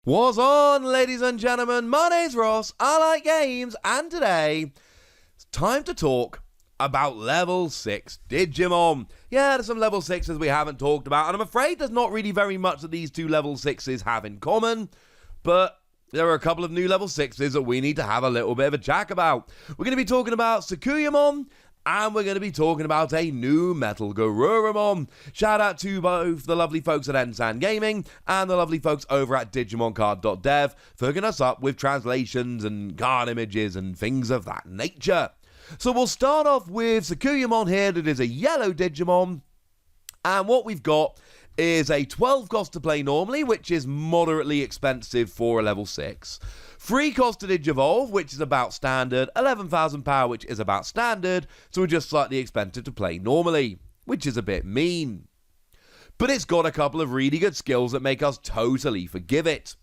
What's on, ladies and gentlemen? My name's Ross, I like games, and today it's time to talk about level 6 Digimon. Yeah, there's some level 6s we haven't talked about, and I'm afraid there's not really very much that these two level 6s have in common, but there are a couple of new level 6s that we need to have a little bit of a chat about. We're going to be talking about Sakuyamon, and we're going to be talking about a new MetalGarurumon. Shout out to both the lovely folks at Ensan Gaming and the lovely folks over at DigimonCard.dev for hooking us up with translations and card images and things of that nature. So we'll start off with Sakuyamon here, that is a yellow Digimon. And what we've got is a 12 cost to play normally, which is moderately expensive for a level 6. 3 cost to Digivolve, which is about standard. 11,000 power, which is about standard. So we're just slightly expensive to play normally, which is a bit mean. But it's got a couple of really good skills that make us totally forgive it.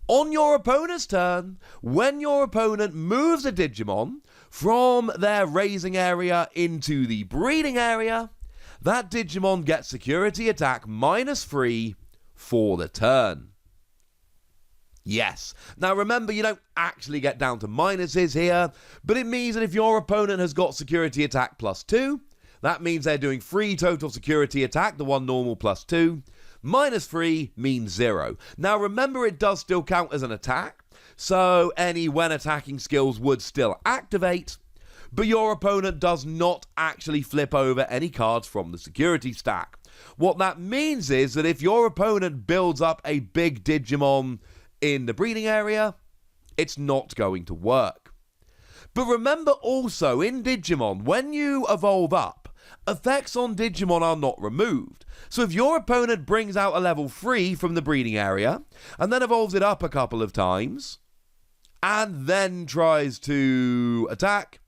On your opponent's turn, when your opponent moves a Digimon from their raising area into the breeding area, that Digimon gets security attack -3 for the turn. Yes. Now remember, you don't actually get down to minuses here, but it means that if your opponent has got security attack +2, that means they're doing 3 total security attack, the one normal +2. -3 means 0. Now remember, it does still count as an attack, so any when attacking skills would still activate, but your opponent does not actually flip over any cards from the security stack. What that means is that if your opponent builds up a big Digimon in the breeding area, it's not going to work. But remember also, in Digimon, when you evolve up, effects on Digimon are not removed. So if your opponent brings out a level 3 from the breeding area, and then evolves it up a couple of times, and then tries to attack,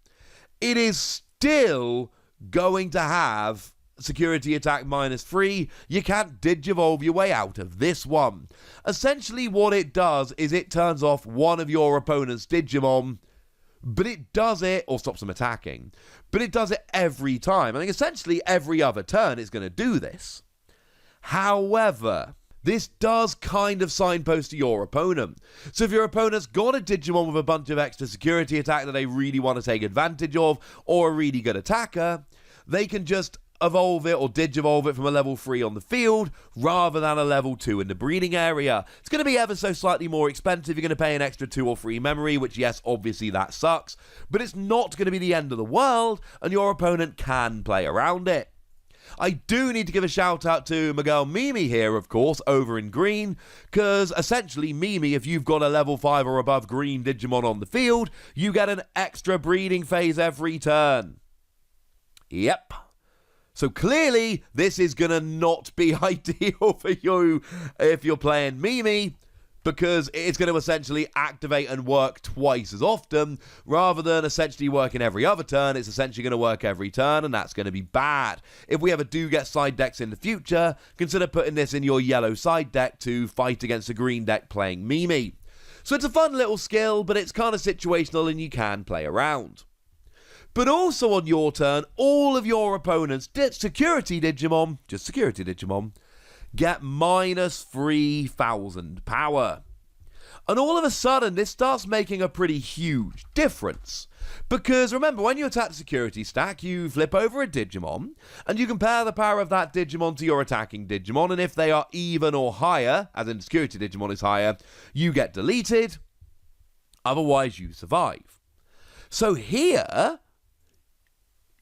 it is still going to have security attack -3. You can't Digivolve your way out of this one. Essentially what it does is it turns off one of your opponent's Digimon, but it does it, or stops them attacking, but it does it every time. I think essentially every other turn it's going to do this. However, this does kind of signpost to your opponent. So if your opponent's got a Digimon with a bunch of extra security attack that they really want to take advantage of, or a really good attacker, they can just evolve it or Digivolve it from a level 3 on the field rather than a level 2 in the breeding area. It's going to be ever so slightly more expensive. You're going to pay an extra 2 or 3 memory, which, yes, obviously that sucks, but it's not going to be the end of the world, and your opponent can play around it. I do need to give a shout out to my girl Mimi here, of course, over in green, because essentially Mimi, if you've got a level 5 or above green Digimon on the field, you get an extra breeding phase every turn. Yep. So clearly, this is going to not be ideal for you if you're playing Mimi, because it's going to essentially activate and work twice as often, rather than essentially working every other turn. It's essentially going to work every turn, and that's going to be bad. If we ever do get side decks in the future, consider putting this in your yellow side deck to fight against a green deck playing Mimi. So it's a fun little skill, but it's kind of situational and you can play around. But also on your turn, all of your opponents' security Digimon, just security Digimon, get -3,000 power. And all of a sudden, this starts making a pretty huge difference. Because remember, when you attack the security stack, you flip over a Digimon, and you compare the power of that Digimon to your attacking Digimon, and if they are even or higher, as in security Digimon is higher, you get deleted. Otherwise, you survive. So here,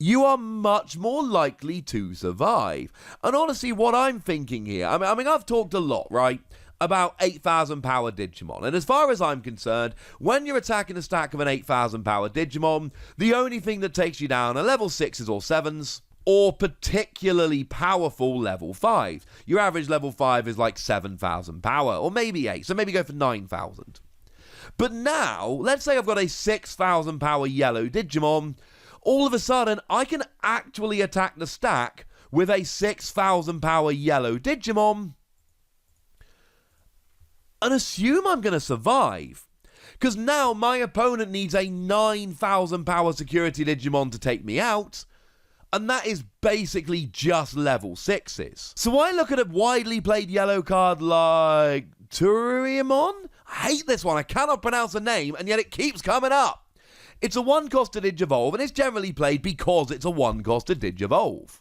you are much more likely to survive. And honestly, what I'm thinking here, I mean, I've talked a lot, right, about 8,000 power Digimon. And as far as I'm concerned, when you're attacking a stack of an 8,000 power Digimon, the only thing that takes you down are level 6s or 7s, or particularly powerful level 5. Your average level 5 is like 7,000 power, or maybe 8, so maybe go for 9,000. But now, let's say I've got a 6,000 power yellow Digimon. All of a sudden, I can actually attack the stack with a 6,000 power yellow Digimon and assume I'm going to survive. Because now my opponent needs a 9,000 power security Digimon to take me out, and that is basically just level 6s. So I look at a widely played yellow card like Sakuyamon? I hate this one. I cannot pronounce the name, and yet it keeps coming up. It's a 1-cost to Digivolve, and it's generally played because it's a 1-cost to Digivolve.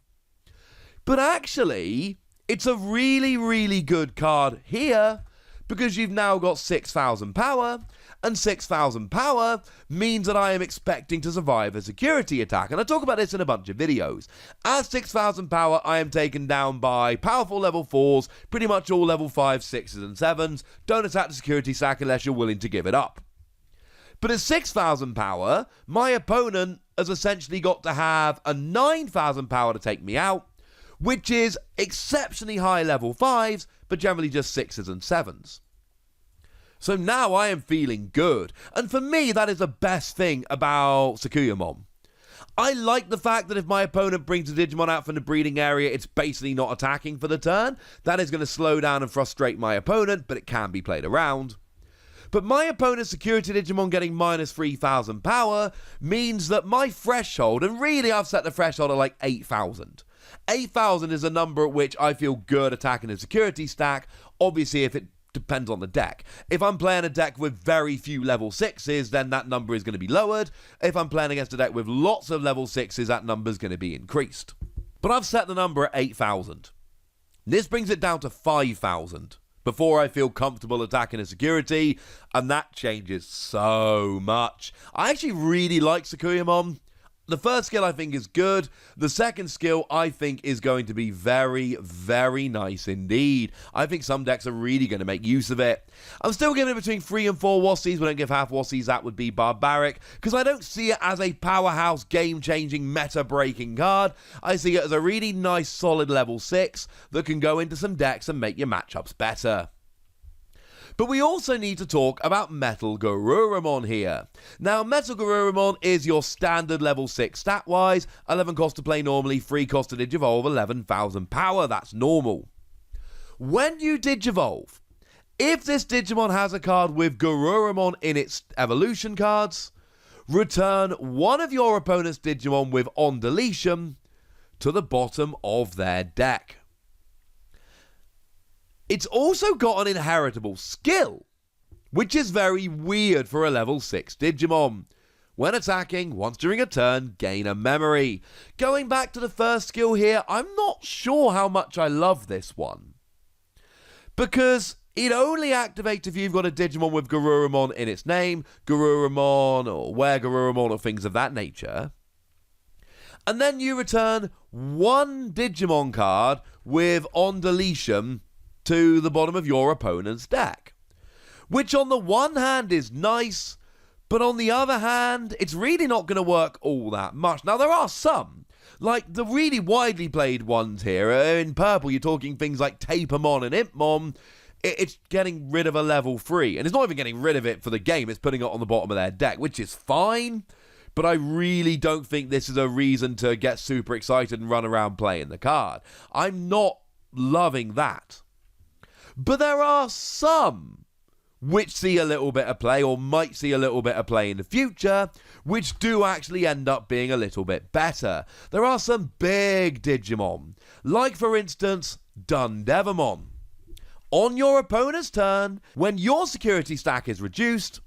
But actually, it's a really, really good card here, because you've now got 6,000 power, and 6,000 power means that I am expecting to survive a security attack, and I talk about this in a bunch of videos. At 6,000 power, I am taken down by powerful level 4s, pretty much all level 5s, 6s, and 7s. Don't attack the security stack unless you're willing to give it up. But at 6,000 power, my opponent has essentially got to have a 9,000 power to take me out, which is exceptionally high level 5s, but generally just 6s and 7s. So now I am feeling good, and for me that is the best thing about Sakuyamon. I like the fact that if my opponent brings a Digimon out from the breeding area, it's basically not attacking for the turn. That is going to slow down and frustrate my opponent, but it can be played around. But my opponent's security Digimon getting minus 3,000 power means that my threshold, and really I've set the threshold at like 8,000. 8,000 is a number at which I feel good attacking a security stack, obviously if it depends on the deck. If I'm playing a deck with very few level 6s, then that number is going to be lowered. If I'm playing against a deck with lots of level 6s, that number is going to be increased. But I've set the number at 8,000. This brings it down to 5,000. Before I feel comfortable attacking a security, and that changes so much. I actually really like Sakuyamon. The first skill I think is good. The second skill I think is going to be very, very nice indeed. I think some decks are really going to make use of it. I'm still giving it between 3 and 4 Wassies. We don't give half Wassies, that would be barbaric, because I don't see it as a powerhouse, game-changing, meta-breaking card. I see it as a really nice, solid level 6 that can go into some decks and make your matchups better. But we also need to talk about MetalGarurumon here. Now, MetalGarurumon is your standard level 6 stat-wise, 11 cost to play normally, 3 cost to Digivolve, 11,000 power, that's normal. When you Digivolve, if this Digimon has a card with Garurumon in its evolution cards, return one of your opponent's Digimon with On Deletion to the bottom of their deck. It's also got an inheritable skill, which is very weird for a level 6 Digimon. When attacking, once during a turn, gain a memory. Going back to the first skill here, I'm not sure how much I love this one. Because it only activates if you've got a Digimon with Garurumon in its name, Garurumon or WereGarurumon or things of that nature. And then you return one Digimon card with On Deletion to the bottom of your opponent's deck. Which on the one hand is nice, but on the other hand, it's really not going to work all that much. Now, there are some, like the really widely played ones here. In purple, you're talking things like Tapermon and Impmon. It's getting rid of a level 3, and it's not even getting rid of it for the game, it's putting it on the bottom of their deck, which is fine, but I really don't think this is a reason to get super excited and run around playing the card. I'm not loving that. But there are some which see a little bit of play, or might see a little bit of play in the future, which do actually end up being a little bit better. There are some big Digimon, like for instance, Dundevimon. On your opponent's turn, when your security stack is reduced,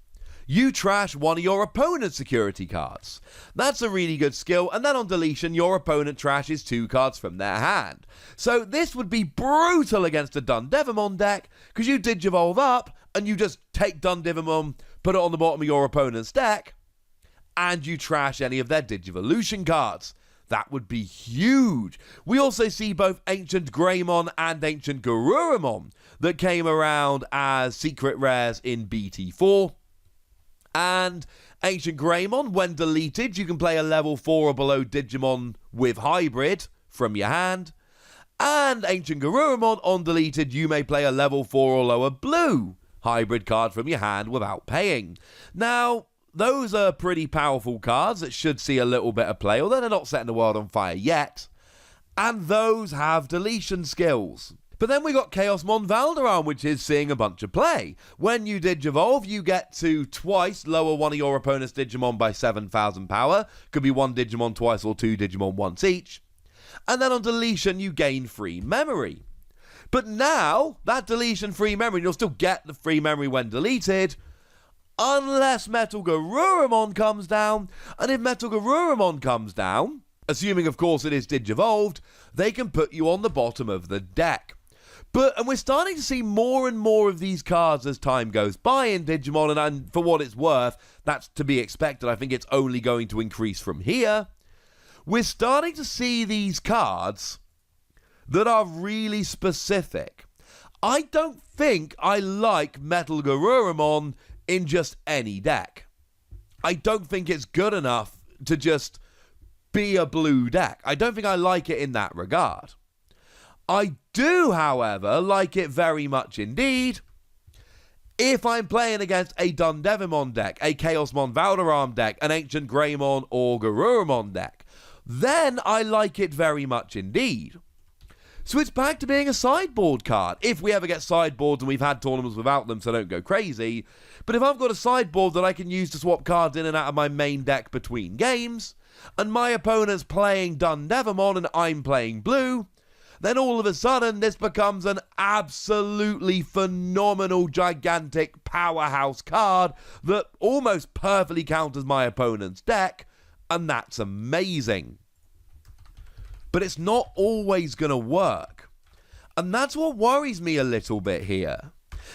you trash one of your opponent's security cards. That's a really good skill, and then on deletion, your opponent trashes 2 cards from their hand. So this would be brutal against a Dundevimon deck, because you Digivolve up, and you just take Dundevimon, put it on the bottom of your opponent's deck, and you trash any of their Digivolution cards. That would be huge. We also see both Ancient Greymon and Ancient Garurumon that came around as secret rares in BT4. And Ancient Greymon, when deleted, you can play a level 4 or below Digimon with Hybrid from your hand. And Ancient Garurumon, on deleted, you may play a level 4 or lower blue Hybrid card from your hand without paying. Now, those are pretty powerful cards that should see a little bit of play, although they're not setting the world on fire yet. And those have deletion skills. But then we got Chaosmon Valderon, which is seeing a bunch of play. When you Digivolve, you get to twice lower one of your opponent's Digimon by 7,000 power. Could be 1 Digimon twice or 2 Digimon once each. And then on deletion, you gain free memory. But now, that deletion free memory, you'll still get the free memory when deleted, unless MetalGarurumon comes down. And if MetalGarurumon comes down, assuming of course it is Digivolved, they can put you on the bottom of the deck. And we're starting to see more and more of these cards as time goes by in Digimon, and for what it's worth, that's to be expected. I think it's only going to increase from here. We're starting to see these cards that are really specific. I don't think I like MetalGarurumon in just any deck. I don't think it's good enough to just be a blue deck. I don't think I like it in that regard. I do, however, like it very much indeed if I'm playing against a Dundevimon deck, a Chaosmon Valderarm deck, an Ancient Greymon or Garurumon deck. Then I like it very much indeed. So it's back to being a sideboard card. If we ever get sideboards, and we've had tournaments without them, so don't go crazy. But if I've got a sideboard that I can use to swap cards in and out of my main deck between games, and my opponent's playing Dundevimon and I'm playing blue, then all of a sudden this becomes an absolutely phenomenal, gigantic powerhouse card that almost perfectly counters my opponent's deck, and that's amazing. But it's not always going to work. And that's what worries me a little bit here.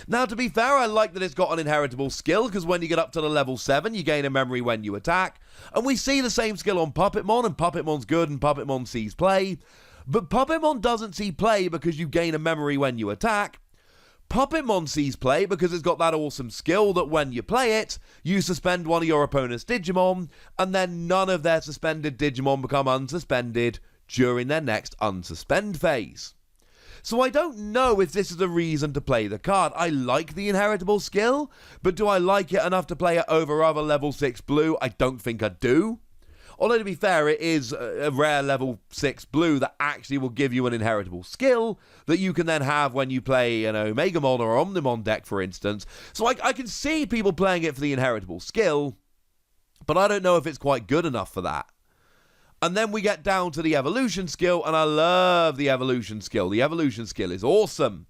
Now, to be fair, I like that it's got an inheritable skill, because when you get up to the level 7, you gain a memory when you attack. And we see the same skill on Puppetmon, and Puppetmon's good, and Puppetmon sees play. But Puppetmon doesn't see play because you gain a memory when you attack. Puppetmon sees play because it's got that awesome skill that when you play it, you suspend one of your opponent's Digimon, and then none of their suspended Digimon become unsuspended during their next unsuspend phase. So I don't know if this is a reason to play the card. I like the inheritable skill, but do I like it enough to play it over other level 6 blue? I don't think I do. Although, to be fair, it is a rare level 6 blue that actually will give you an inheritable skill that you can then have when you play an Omegamon or Omnimon deck, for instance. So I can see people playing it for the inheritable skill, but I don't know if it's quite good enough for that. And then we get down to the evolution skill, and I love the evolution skill. The evolution skill is awesome.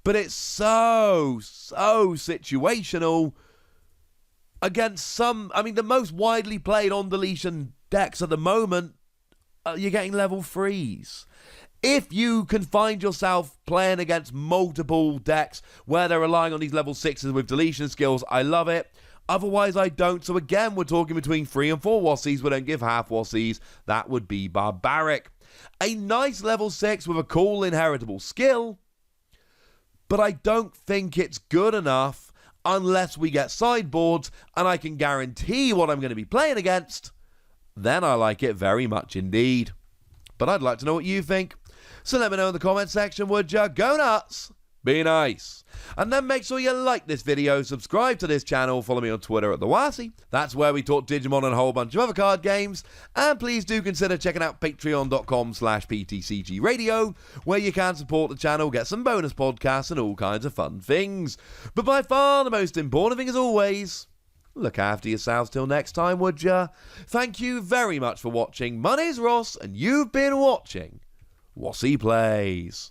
But it's so situational against the most widely played on deletion decks at the moment, you're getting level 3s. If you can find yourself playing against multiple decks where they're relying on these level 6s with deletion skills, I love it. Otherwise, I don't. So again, we're talking between 3 and 4 Wossies. We don't give half Wossies. That would be barbaric. A nice level 6 with a cool inheritable skill, but I don't think it's good enough unless we get sideboards and I can guarantee what I'm going to be playing against. Then I like it very much indeed. But I'd like to know what you think. So let me know in the comment section, would ya? Go nuts! Be nice. And then make sure you like this video, subscribe to this channel, follow me on Twitter at TheWasi. That's where we talk Digimon and a whole bunch of other card games. And please do consider checking out patreon.com/PTCG Radio, where you can support the channel, get some bonus podcasts and all kinds of fun things. But by far the most important thing as always, look after yourselves till next time, would ya? Thank you very much for watching. My name's Ross, and you've been watching Wossi Plays.